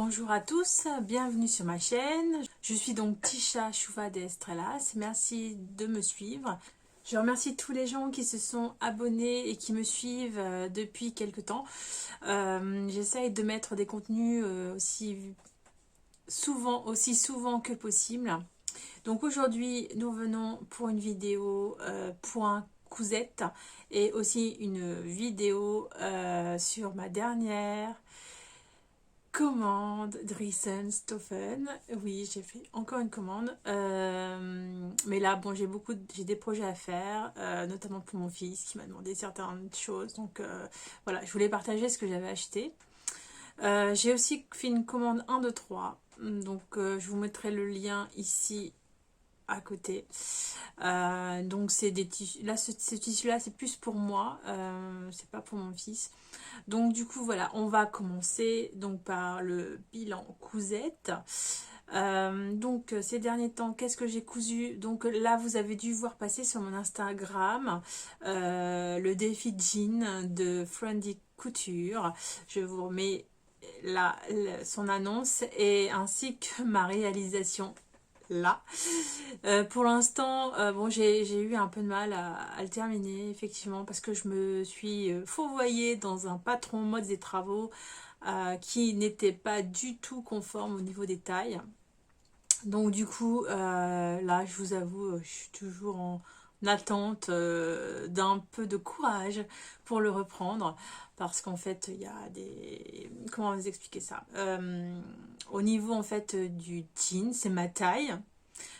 Bonjour à tous, bienvenue sur ma chaîne. Je suis donc Tisha Chouva de Estrellas. Merci de me suivre. Je remercie tous les gens qui se sont abonnés et qui me suivent depuis quelques temps. J'essaye de mettre des contenus aussi souvent que possible. Donc aujourd'hui, nous venons pour une vidéo point cousette et aussi une vidéo sur ma dernière commande Driessen Stoffen. Oui, j'ai fait encore une commande. Mais là, bon, j'ai des projets à faire, notamment pour mon fils qui m'a demandé certaines choses. Donc voilà, je voulais partager ce que j'avais acheté. J'ai aussi fait une commande 1, 2, 3. Donc je vous mettrai le lien ici à côté. Donc c'est des tissus. Là, ce tissu-là, c'est plus pour moi. C'est pas pour mon fils. Donc du coup voilà, on va commencer donc par le bilan cousette. Donc ces derniers temps, qu'est-ce que j'ai cousu? Donc là vous avez dû voir passer sur mon Instagram le défi jean de Friendly Couture. Je vous remets là son annonce et ainsi que ma réalisation là. Pour l'instant, bon, j'ai eu un peu de mal à le terminer, effectivement, parce que je me suis fourvoyée dans un patron mode des travaux qui n'était pas du tout conforme au niveau des tailles. Donc du coup, là, je vous avoue, je suis toujours en attente d'un peu de courage pour le reprendre. Parce qu'en fait, il y a des... Comment vous expliquer ça? Au niveau, en fait, du jean, c'est ma taille.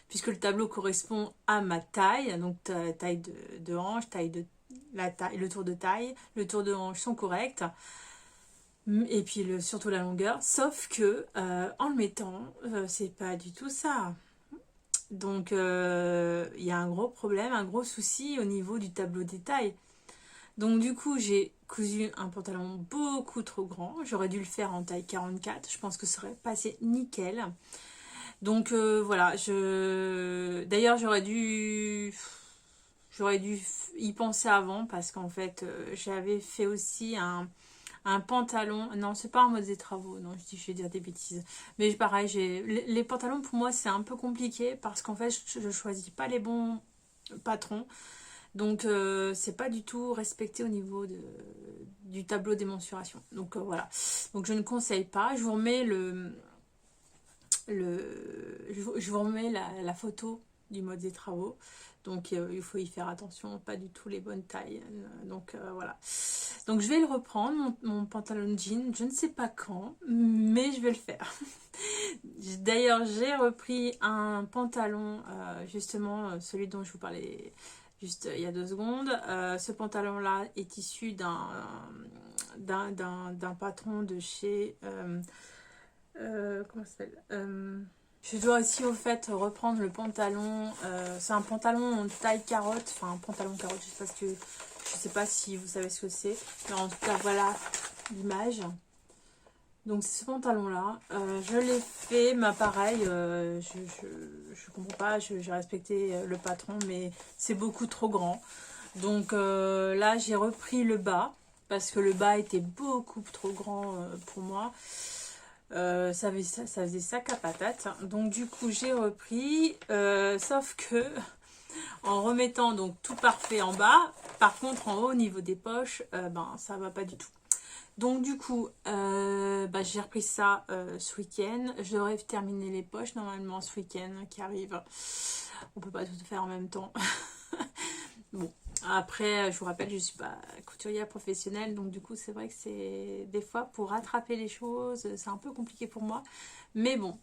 Puisque le tableau correspond à ma taille, donc taille de hanche, le tour de taille, le tour de hanche sont corrects, et puis surtout la longueur, sauf que en le mettant, c'est pas du tout ça. Donc il y a un gros problème, un gros souci au niveau du tableau des tailles. Donc du coup j'ai cousu un pantalon beaucoup trop grand, j'aurais dû le faire en taille 44, je pense que ça aurait passé nickel. Donc voilà, d'ailleurs j'aurais dû y penser avant parce qu'en fait j'avais fait aussi un pantalon. Non, c'est pas un mode des travaux, non, je vais dire des bêtises. Mais pareil, les pantalons pour moi c'est un peu compliqué parce qu'en fait je choisis pas les bons patrons. Donc c'est pas du tout respecté au niveau du tableau des mensurations. Donc voilà. Donc je ne conseille pas. Je vous remets je vous remets la photo du mode des travaux. Donc il faut y faire attention, pas du tout les bonnes tailles. Donc voilà. Donc je vais le reprendre, mon pantalon jean, je ne sais pas quand, mais je vais le faire. D'ailleurs j'ai repris un pantalon, justement celui dont je vous parlais juste il y a 2 secondes. Ce pantalon là est issu d'un patron de chez... comment ça s'appelle je dois aussi au fait reprendre le pantalon. C'est un pantalon en taille carotte. Enfin un pantalon carotte, je sais pas si vous savez ce que c'est. Mais en tout cas voilà l'image. Donc c'est ce pantalon là. Je l'ai fait, mais pareil, je comprends pas. J'ai respecté le patron, mais c'est beaucoup trop grand. Donc là j'ai repris le bas. Parce que le bas était beaucoup trop grand pour moi. Ça faisait sac à patate. Donc du coup j'ai repris, sauf que en remettant donc tout parfait en bas, par contre en haut au niveau des poches, ben ça va pas du tout. Donc du coup j'ai repris ça ce week-end. Je devrais terminer les poches normalement ce week-end qui arrive. On peut pas tout faire en même temps. Bon, après, je vous rappelle, je ne suis pas couturière professionnelle, donc du coup, c'est vrai que c'est des fois pour rattraper les choses, c'est un peu compliqué pour moi. Mais bon,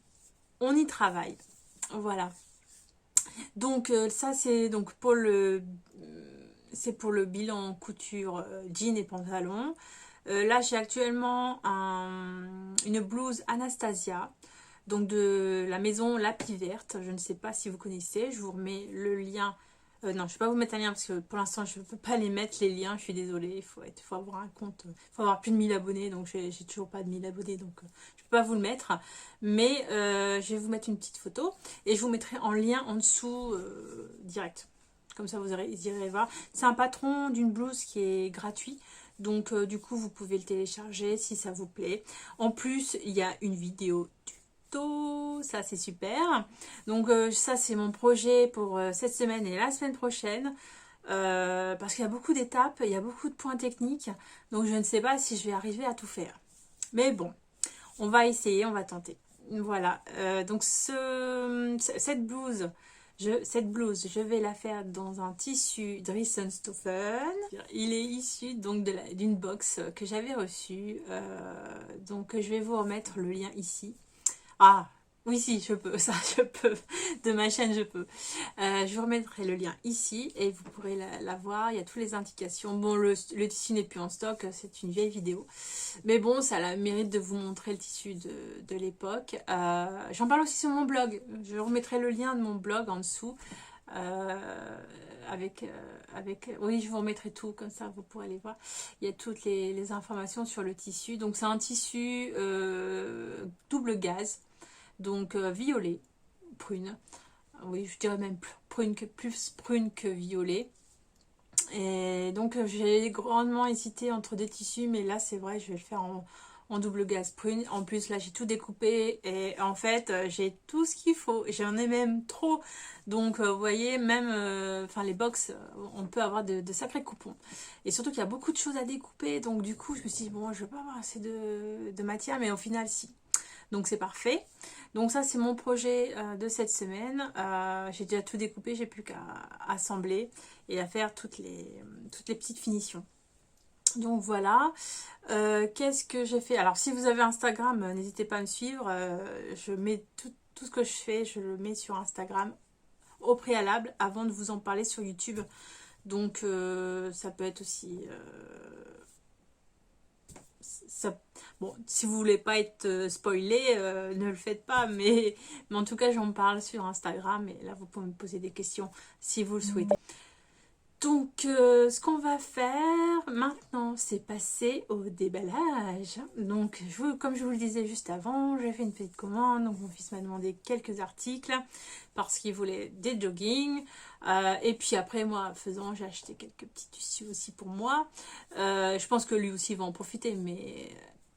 on y travaille. Voilà. Donc ça, c'est donc c'est pour le bilan couture jean et pantalon. Là, j'ai actuellement une blouse Anastasia. Donc de la maison Lapis Verte, je ne sais pas si vous connaissez, je vous remets le lien. Non, je ne vais pas vous mettre un lien parce que pour l'instant je ne peux pas les mettre les liens, je suis désolée, il faut avoir un compte, il faut avoir plus de 1000 abonnés, donc j'ai toujours pas de 1000 abonnés, donc je ne peux pas vous le mettre. Mais je vais vous mettre une petite photo et je vous mettrai en lien en dessous direct. Comme ça, vous irez voir. C'est un patron d'une blouse qui est gratuit. Donc, du coup, vous pouvez le télécharger si ça vous plaît. En plus, il y a une vidéo tuto. Ça, c'est super. Donc, ça, c'est mon projet pour cette semaine et la semaine prochaine. Parce qu'il y a beaucoup d'étapes, il y a beaucoup de points techniques. Donc, je ne sais pas si je vais arriver à tout faire. Mais bon, on va essayer, on va tenter. Voilà. Donc, cette blouse... cette blouse, je vais la faire dans un tissu Dressenstoffen. Il est issu donc d'une box que j'avais reçue. Donc je vais vous remettre le lien ici. Ah, oui, si, je peux, ça, je peux. De ma chaîne, je peux. Je vous remettrai le lien ici et vous pourrez la voir. Il y a toutes les indications. Bon, le tissu n'est plus en stock, c'est une vieille vidéo. Mais bon, ça a le mérite de vous montrer le tissu de l'époque. J'en parle aussi sur mon blog. Je remettrai le lien de mon blog en dessous. Oui, je vous remettrai tout, comme ça vous pourrez aller voir. Il y a toutes les informations sur le tissu. Donc c'est un tissu double gaze. Donc violet, prune. Oui, je dirais même plus prune que violet. Et donc j'ai grandement hésité entre des tissus, mais là c'est vrai, je vais le faire en double gaze prune. En plus là j'ai tout découpé et en fait j'ai tout ce qu'il faut. J'en ai même trop. Donc vous voyez, même les box, on peut avoir de sacrés coupons. Et surtout qu'il y a beaucoup de choses à découper. Donc du coup je me suis dit bon, je vais pas avoir assez de matière, mais au final si. Donc c'est parfait. Donc ça c'est mon projet de cette semaine. J'ai déjà tout découpé, j'ai plus qu'à assembler et à faire toutes les petites finitions. Donc voilà. Qu'est-ce que j'ai fait? Alors si vous avez Instagram, n'hésitez pas à me suivre. Je mets tout ce que je fais, je le mets sur Instagram au préalable avant de vous en parler sur YouTube. Donc ça peut être aussi... bon, si vous voulez pas être spoilé, ne le faites pas, mais en tout cas j'en parle sur Instagram et là vous pouvez me poser des questions si vous le souhaitez. Donc ce qu'on va faire maintenant, c'est passer au déballage. Donc comme je vous le disais juste avant, j'ai fait une petite commande. Donc mon fils m'a demandé quelques articles parce qu'il voulait des joggings. Et puis après moi, faisant, j'ai acheté quelques petits tissus aussi pour moi. Je pense que lui aussi va en profiter, mais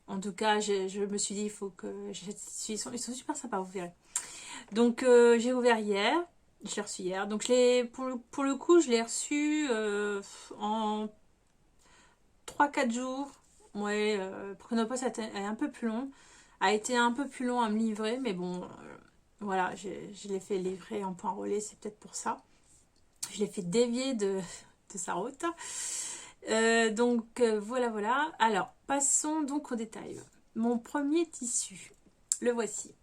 en tout cas, je me suis dit, il faut que j'achète ces tissus. Ils sont super sympas, vous verrez. Donc j'ai ouvert hier. Je l'ai reçu hier. Donc pour le coup, je l'ai reçu en 3-4 jours. Ouais, Chronopost est un peu plus long. A été un peu plus long à me livrer. Mais bon, voilà, je l'ai fait livrer en point relais. C'est peut-être pour ça. Je l'ai fait dévier de sa route. Voilà. Alors, passons donc au détail. Mon premier tissu, le voici.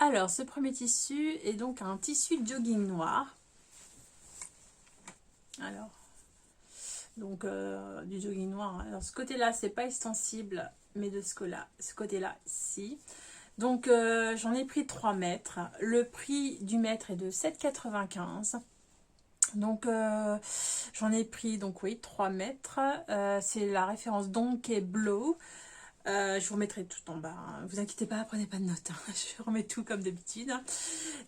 Alors, ce premier tissu est donc un tissu jogging noir. Alors, donc du jogging noir. Alors, ce côté-là, c'est pas extensible, mais de ce côté-là, si. Donc, j'en ai pris 3 mètres. Le prix du mètre est de 7,95 €. Donc, j'en ai pris, donc oui, 3 mètres. C'est la référence Donkey Blow. Je vous remettrai tout en bas, hein. Vous inquiétez pas, prenez pas de notes, hein. Je remets tout comme d'habitude.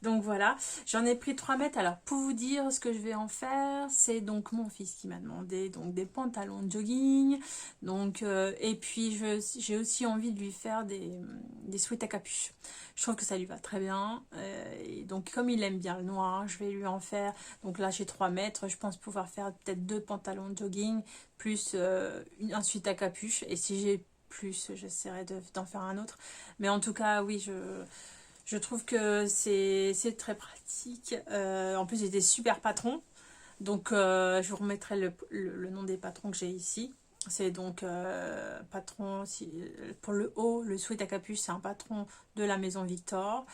Donc voilà, j'en ai pris 3 mètres. Alors pour vous dire ce que je vais en faire, c'est donc mon fils qui m'a demandé donc des pantalons de jogging. Donc, et puis j'ai aussi envie de lui faire des sweats à capuche. Je trouve que ça lui va très bien. Et donc comme il aime bien le noir, je vais lui en faire. Donc là j'ai 3 mètres, je pense pouvoir faire peut-être 2 pantalons de jogging plus un sweat à capuche. Et si j'ai plus, j'essaierai d'en faire un autre. Mais en tout cas, oui, je trouve que c'est très pratique. En plus, j'ai des super patrons. Donc, je vous remettrai le nom des patrons que j'ai ici. C'est donc patron, pour le haut, le sweat à capuche, c'est un patron de la maison Victor.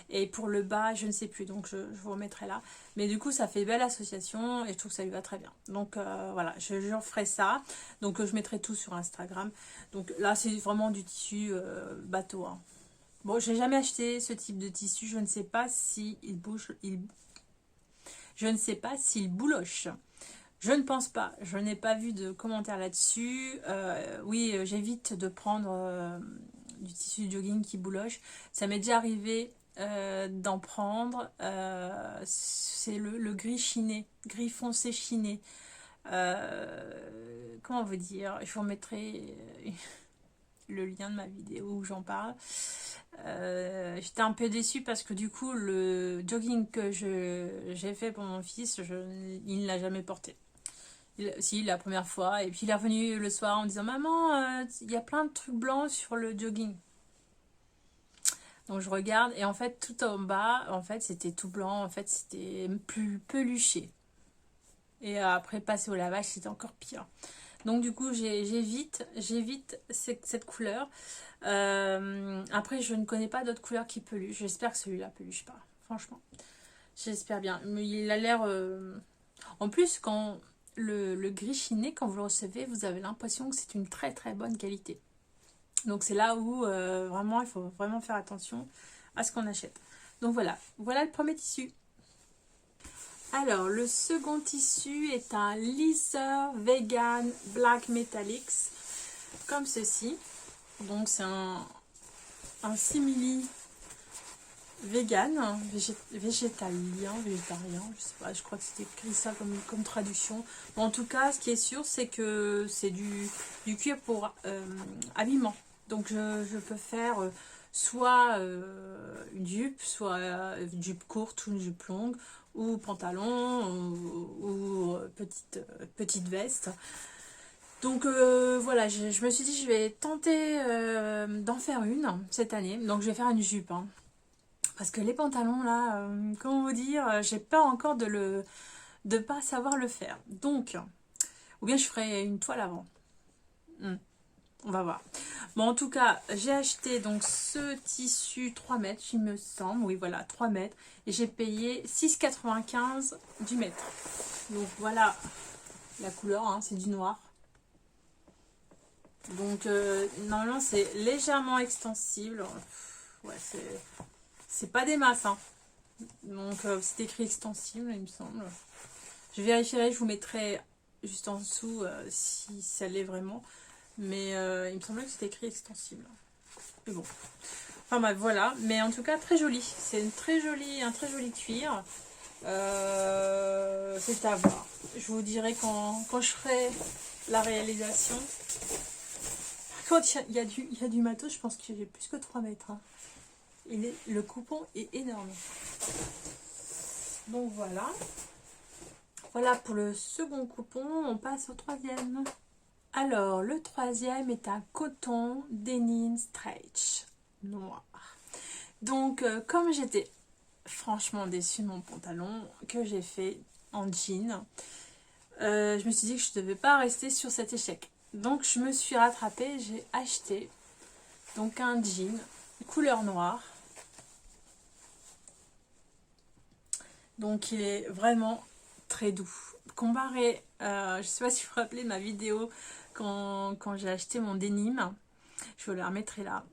Et pour le bas, je ne sais plus, donc je vous remettrai là. Mais du coup, ça fait belle association et je trouve que ça lui va très bien. Donc voilà, je ferai ça. Donc je mettrai tout sur Instagram. Donc là, c'est vraiment du tissu bateau, hein. Bon, j'ai jamais acheté ce type de tissu. Je ne sais pas s'il bouge, je ne sais pas s'il bouloche. Je ne pense pas. Je n'ai pas vu de commentaires là-dessus. Oui, j'évite de prendre du tissu de jogging qui bouloche. Ça m'est déjà arrivé d'en prendre. C'est le gris chiné, gris foncé chiné. Comment vous dire? Je vous remettrai le lien de ma vidéo où j'en parle. J'étais un peu déçue parce que du coup le jogging que j'ai fait pour mon fils, il ne l'a jamais porté. Si, la première fois, et puis il est revenu le soir en me disant maman, il y a plein de trucs blancs sur le jogging. Donc je regarde et en fait tout en bas, en fait c'était tout blanc, en fait c'était plus peluché. Et après passer au lavage c'était encore pire. Donc du coup j'évite cette couleur. Après je ne connais pas d'autres couleurs qui peluchent. J'espère que celui-là peluche pas, franchement. J'espère bien. Mais il a l'air... En plus quand le gris chiné, quand vous le recevez, vous avez l'impression que c'est une très très bonne qualité. Donc c'est là où vraiment il faut vraiment faire attention à ce qu'on achète. Donc voilà le premier tissu. Alors le second tissu est un Leather Vegan Black Metallics, comme ceci. Donc c'est un simili vegan, végétarien, je sais pas, je crois que c'était écrit ça comme traduction. Bon, en tout cas, ce qui est sûr, c'est que c'est du cuir pour habillement. Donc je peux faire soit une jupe, soit une jupe courte ou une jupe longue, ou pantalon, ou petite veste. Donc voilà, je me suis dit je vais tenter d'en faire une cette année. Donc je vais faire une jupe, hein. Parce que les pantalons là, comment vous dire, j'ai peur encore de pas savoir le faire. Donc, ou bien je ferai une toile avant. On va voir. Bon, en tout cas, j'ai acheté donc ce tissu 3 mètres, il me semble. Oui, voilà, 3 mètres. Et j'ai payé 6,95 du mètre. Donc voilà la couleur, hein, c'est du noir. Donc normalement c'est légèrement extensible. Ouais, c'est pas des masses, hein. Donc c'est écrit extensible, il me semble. Je vérifierai, je vous mettrai juste en dessous si ça l'est vraiment. Mais il me semblait que c'était écrit extensible. Mais bon. Enfin bref, voilà. Mais en tout cas, très joli. C'est un très joli cuir. C'est à voir. Je vous dirai quand je ferai la réalisation. Quand il y a du matos, je pense que j'ai plus que 3 mètres. Hein. Le coupon est énorme. Donc voilà. Voilà pour le second coupon. On passe au troisième. Alors, le troisième est un coton denim stretch noir. Donc, comme j'étais franchement déçue de mon pantalon que j'ai fait en jean, je me suis dit que je ne devais pas rester sur cet échec. Donc, je me suis rattrapée, j'ai acheté donc un jean couleur noire. Donc, il est vraiment très doux. Comparé, je ne sais pas si vous vous rappelez de ma vidéo quand j'ai acheté mon denim, je vous la remettrai là.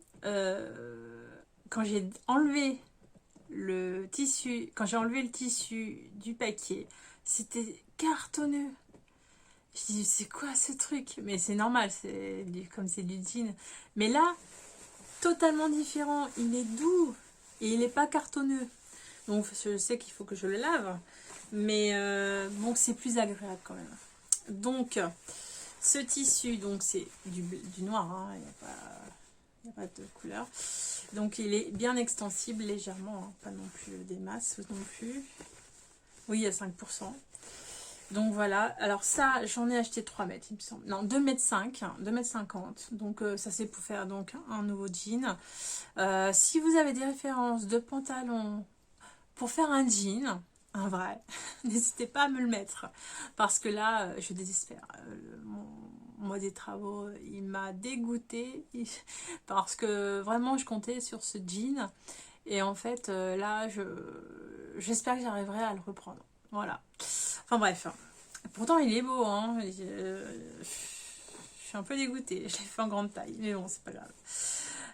Quand j'ai enlevé le tissu, du paquet, c'était cartonneux. Je dis c'est quoi ce truc? Mais c'est normal, comme c'est du jean. Mais là, totalement différent. Il est doux et il n'est pas cartonneux. Donc je sais qu'il faut que je le lave, mais bon, c'est plus agréable quand même. Donc ce tissu, donc c'est du noir, hein, il n'y a pas de couleur. Donc il est bien extensible légèrement, hein, pas non plus des masses non plus. Oui, il y a 5%. Donc voilà, alors ça j'en ai acheté 3 mètres il me semble. Non, 2 mètres 5, 2 mètres 50. Donc ça c'est pour faire donc un nouveau jean. Si vous avez des références de pantalons pour faire un jean, un vrai, n'hésitez pas à me le mettre. Parce que là, je désespère. Mon mois des travaux, il m'a dégoûté. Parce que vraiment, je comptais sur ce jean. Et en fait, là, j'espère que j'arriverai à le reprendre. Voilà. Enfin bref. Pourtant, il est beau. Hein. Je suis un peu dégoûtée. Je l'ai fait en grande taille. Mais bon, c'est pas grave.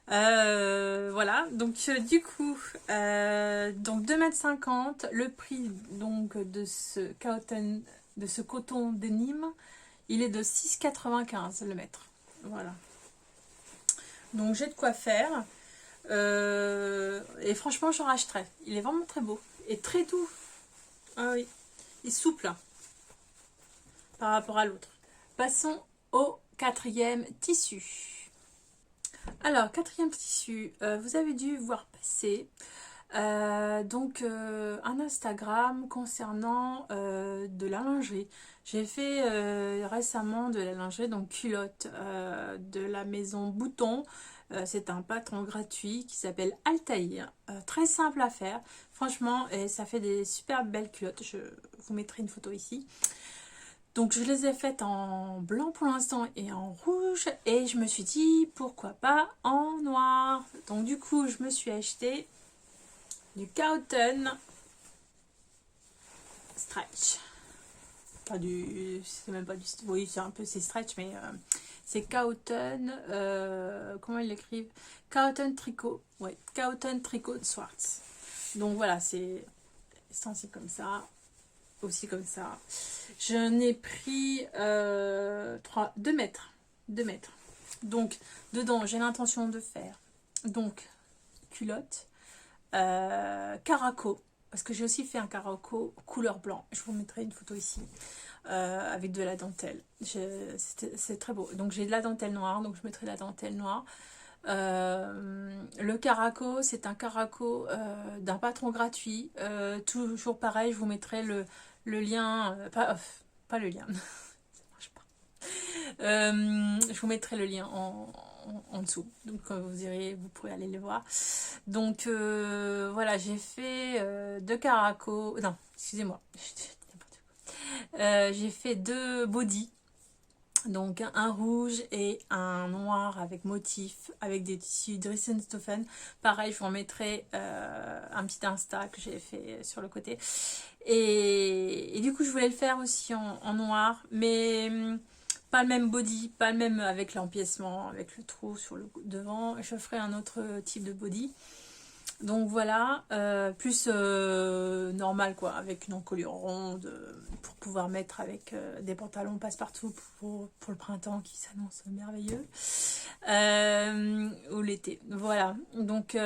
Voilà, donc du coup donc 2,50 m, le prix donc de ce coton denim, il est de 6,95 le mètre. Voilà, donc j'ai de quoi faire. Et franchement, j'en rachèterai. Il est vraiment très beau. Et très doux. Ah oui. Il est souple hein, par rapport à l'autre. Passons au quatrième tissu. Alors, quatrième tissu, vous avez dû voir passer un Instagram concernant de la lingerie. J'ai fait récemment de la lingerie, donc culotte de la maison Bouton. C'est un patron gratuit qui s'appelle Altaïr. Très simple à faire, franchement, et ça fait des super belles culottes. Je vous mettrai une photo ici. Donc je les ai faites en blanc pour l'instant et en rouge. Et je me suis dit pourquoi pas en noir. Donc du coup je me suis acheté du Cotton Stretch. Pas du... C'est même pas du... Oui c'est un peu c'est stretch mais c'est Cotton... comment ils l'écrivent? Cotton Tricot. Ouais, Cotton Tricot Swartz. Donc voilà, c'est extensible comme ça. Aussi comme ça. Je n'ai pris 2 mètres. 2 mètres. Donc, dedans, j'ai l'intention de faire donc culotte, caraco, parce que j'ai aussi fait un caraco couleur blanc. Je vous mettrai une photo ici, avec de la dentelle. C'est très beau. Donc, j'ai de la dentelle noire, donc je mettrai de la dentelle noire. Le caraco, c'est un caraco d'un patron gratuit. Toujours pareil, je vous mettrai le lien, pas le lien, ça marche pas. Je vous mettrai le lien en dessous, donc quand vous irez, vous pourrez aller le voir. Donc voilà, j'ai fait 2 caraco, non, excusez-moi, j'ai fait 2 body. Donc un rouge et un noir avec motif, avec des tissus Dressenstoffen. Pareil, je vous en mettrai un petit Insta que j'ai fait sur le côté. Et du coup, je voulais le faire aussi en noir, mais pas le même body, pas le même avec l'empiècement, avec le trou sur le devant. Je ferai un autre type de body. Donc voilà, plus normal quoi, avec une encolure ronde pour pouvoir mettre avec des pantalons passe-partout pour le printemps qui s'annonce merveilleux. Ou l'été, voilà. Donc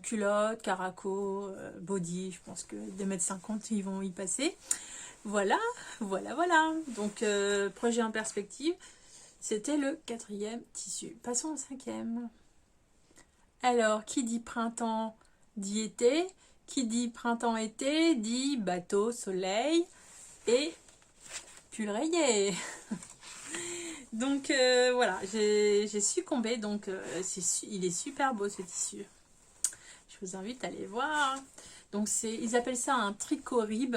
culotte, caraco, body, je pense que 2,50 m ils vont y passer. Voilà, voilà, voilà. Donc projet en perspective, c'était le 4e tissu. Passons au 5e. Alors, qui dit printemps dit été, qui dit printemps-été dit bateau, soleil et pull rayé. Donc voilà, j'ai succombé, donc il est super beau ce tissu. Je vous invite à aller voir. Donc ils appellent ça un tricot rib.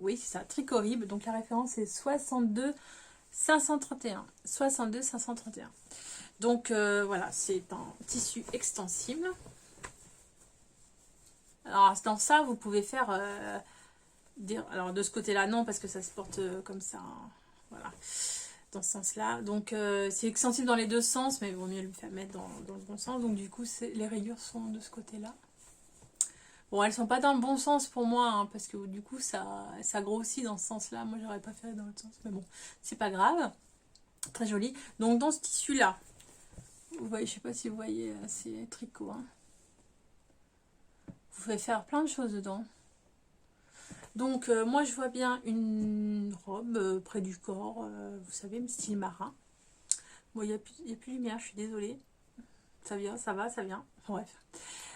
Oui, c'est ça, tricot rib. Donc la référence est 62 531. 62 531. Donc voilà, c'est un tissu extensible. Alors dans ça, vous pouvez faire... alors de ce côté-là, non, parce que ça se porte comme ça. Hein, voilà, dans ce sens-là. Donc c'est extensible dans les deux sens, mais il vaut mieux le faire mettre dans le bon sens. Donc du coup, les rayures sont de ce côté-là. Bon, elles sont pas dans le bon sens pour moi, hein, parce que du coup, ça grossit dans ce sens-là. Moi, j'aurais pas fait dans l'autre sens, mais bon, c'est pas grave. Très joli. Donc dans ce tissu-là, vous voyez, je sais pas si vous voyez, c'est tricot. Hein. Vous pouvez faire plein de choses dedans. Donc moi je vois bien une robe près du corps, vous savez, style marin. Bon, il n'y a plus de lumière, je suis désolée. Ça vient, ça va, ça vient. Bref.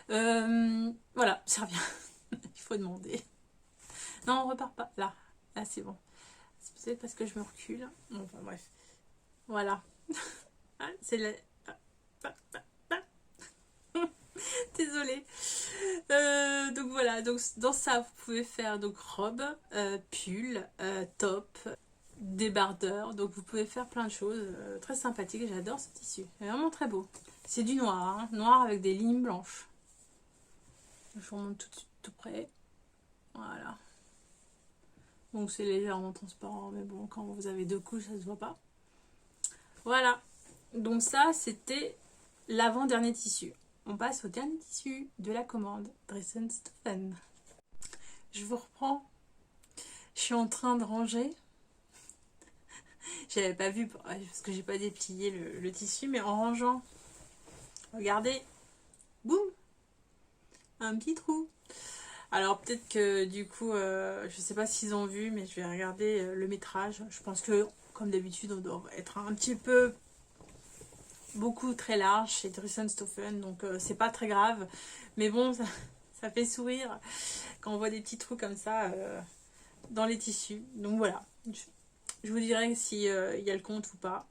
Voilà, ça revient. Il faut demander. Non, on repart pas. Là, là c'est bon. C'est peut-être parce que je me recule. Bon, enfin bref. Voilà. C'est la... Désolée. Donc voilà, donc dans ça vous pouvez faire donc robe, pull, top, débardeur. Donc vous pouvez faire plein de choses très sympathiques. J'adore ce tissu, c'est vraiment très beau. C'est du noir, hein, noir avec des lignes blanches. Je vous remonte tout près. Voilà. Donc c'est légèrement transparent, mais bon, quand vous avez 2 couches, ça se voit pas. Voilà. Donc ça, c'était l'avant-dernier tissu. On passe au dernier tissu de la commande, Dressenstoffen. Je vous reprends. Je suis en train de ranger. J'avais pas vu parce que j'ai pas déplié le tissu, mais en rangeant, regardez, boum, un petit trou. Alors peut-être que du coup, je sais pas s'ils ont vu, mais je vais regarder le métrage. Je pense que comme d'habitude, on doit être un petit peu beaucoup très large chez Driesenstoffen, donc c'est pas très grave. Mais bon, ça fait sourire quand on voit des petits trous comme ça dans les tissus. Donc voilà, je vous dirai si y a le compte ou pas.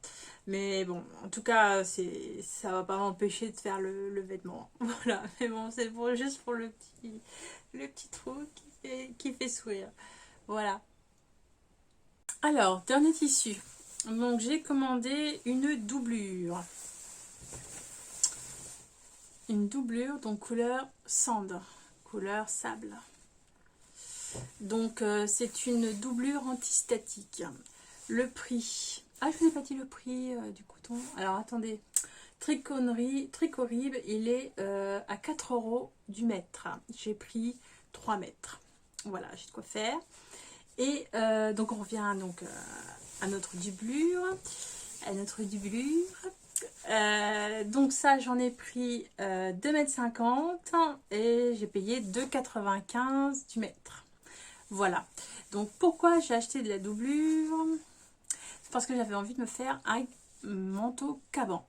Mais bon, en tout cas, ça va pas m'empêcher de faire le vêtement. Voilà, mais bon, c'est juste pour le petit trou qui fait sourire. Voilà. Alors, dernier tissu. Donc, j'ai commandé une doublure. Une doublure, donc couleur sand, couleur sable. Donc, c'est une doublure antistatique. Le prix. Ah, je vous ai pas dit le prix du coton. Alors, attendez. Tricorib, il est à 4 € du mètre. J'ai pris 3 mètres. Voilà, j'ai de quoi faire. Et donc on revient donc à notre doublure. Donc ça, j'en ai pris 2,50 m et j'ai payé 2,95 € du mètre. Voilà. Donc pourquoi j'ai acheté de la doublure? C'est parce que j'avais envie de me faire un manteau caban.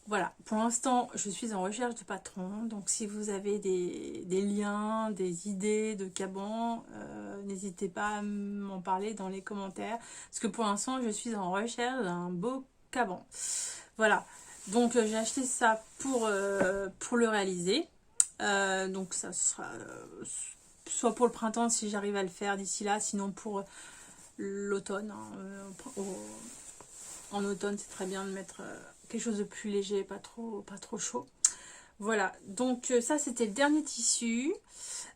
Voilà, pour l'instant, je suis en recherche de patron. Donc, si vous avez des liens, des idées de caban, n'hésitez pas à m'en parler dans les commentaires. Parce que pour l'instant, je suis en recherche d'un beau caban. Voilà, donc j'ai acheté ça pour le réaliser. Donc, ça sera soit pour le printemps si j'arrive à le faire d'ici là, sinon pour l'automne. En automne, c'est très bien de mettre quelque chose de plus léger, pas trop chaud. Voilà, donc ça c'était le dernier tissu.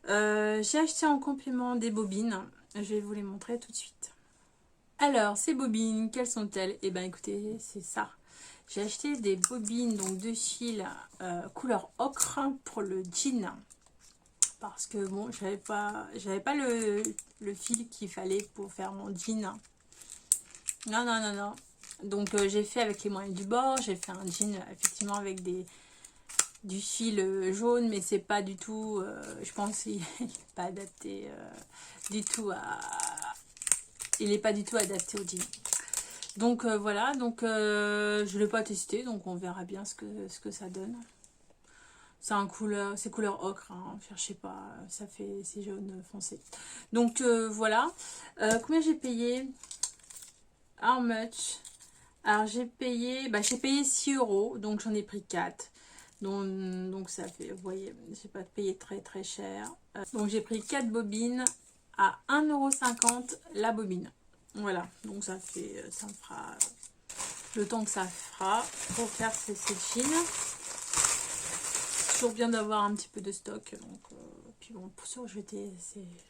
J'ai acheté en complément des bobines. Je vais vous les montrer tout de suite. Alors, ces bobines, quelles sont-elles? Eh bien écoutez, c'est ça. J'ai acheté des bobines donc de fil couleur ocre pour le jean. Parce que bon, j'avais pas le fil qu'il fallait pour faire mon jean. Non. Donc j'ai fait avec les moyens du bord, j'ai fait un jean effectivement avec du fil jaune, mais c'est pas du tout, je pense qu'il n'est pas adapté du tout il n'est pas du tout adapté au jean. Donc voilà, donc je ne l'ai pas testé, donc on verra bien ce que ça donne. C'est couleur ocre, hein, cherchez pas, c'est jaune foncé. Donc voilà, combien j'ai payé? How much? Alors j'ai payé 6 €, donc j'en ai pris 4. Donc ça fait, vous voyez, j'ai pas payé très cher. Donc j'ai pris 4 bobines à 1,50 € la bobine. Voilà, donc ça me fera le temps que ça fera pour faire ces jeans. C'est toujours bien d'avoir un petit peu de stock. Donc, puis bon, pour surjeter,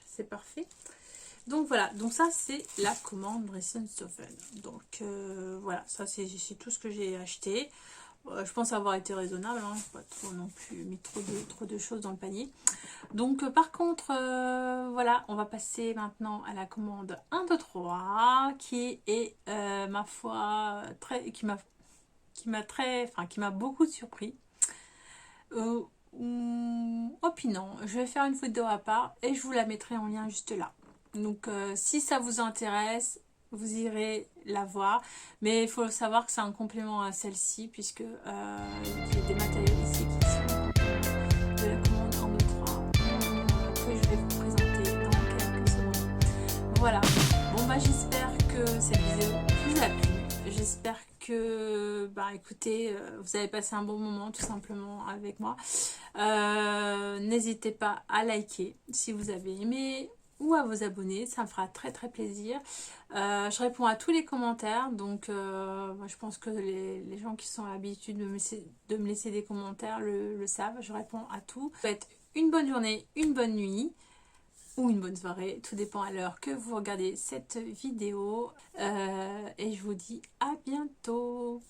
c'est parfait. Donc voilà, donc ça c'est la commande Driesenstoffen. Donc voilà, ça c'est tout ce que j'ai acheté. Je pense avoir été raisonnable, hein, pas trop non plus mis trop de choses dans le panier. Donc par contre, voilà, on va passer maintenant à la commande 1, 2, 3 qui est ma foi qui m'a beaucoup surpris. Oh puis non, je vais faire une photo à part et je vous la mettrai en lien juste là. Donc si ça vous intéresse, vous irez la voir. Mais il faut savoir que c'est un complément à celle-ci, puisque il y a des matériaux ici qui sont de la commande 1, 2, 3 que je vais vous présenter dans quelques secondes. Voilà. Bon bah j'espère que cette vidéo vous a plu. J'espère que écoutez, vous avez passé un bon moment tout simplement avec moi. N'hésitez pas à liker si vous avez aimé, ou à vous abonner, ça me fera très plaisir. Je réponds à tous les commentaires, donc moi, je pense que les gens qui sont à l'habitude de me laisser des commentaires le savent, je réponds à tout. Faites une bonne journée, une bonne nuit ou une bonne soirée, tout dépend à l'heure que vous regardez cette vidéo, et je vous dis à bientôt.